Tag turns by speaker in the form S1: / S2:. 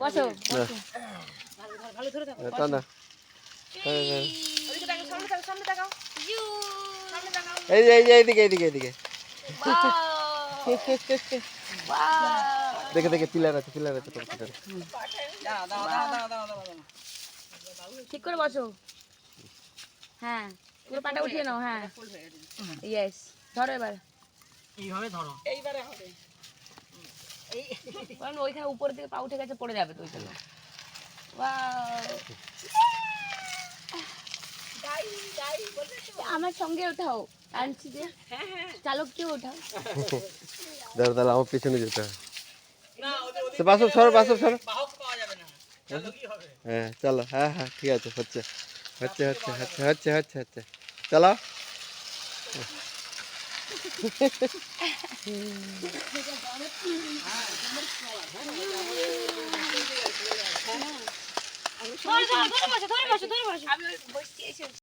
S1: বসো বসো
S2: ভালো ধরে থাকো
S3: তা না
S2: ওদিকে তাকাও সামনে তাকাও সামনে তাকাও
S3: এই যে এইদিকে এইদিকে দেখে দেখে পিলার আছে তোমার পিছনে।
S2: দাও
S1: ঠিক করে বসো হ্যাঁ পুরো পাটা উঠিয়ে নাও হ্যাঁ ইয়েস ধরো এবার
S2: এইভাবে ধরো এইবারে হবে
S1: কারণ ওইখানে উপরের দিকে পা উঠে গেছে পড়ে যাবে তো ওই জন্য আমার সঙ্গে ওঠাও আনছি যে চালককে ওঠাও
S3: দাঁড়া তাহলে আমার পিছনে যেতে হবে বাসব সরো
S2: বাহক পাওয়া যাবে না চালকই হবে
S3: হ্যাঁ চলো হ্যাঁ ঠিক আছে হচ্ছে চলো
S1: ধরে বসো আমি বসছি এসে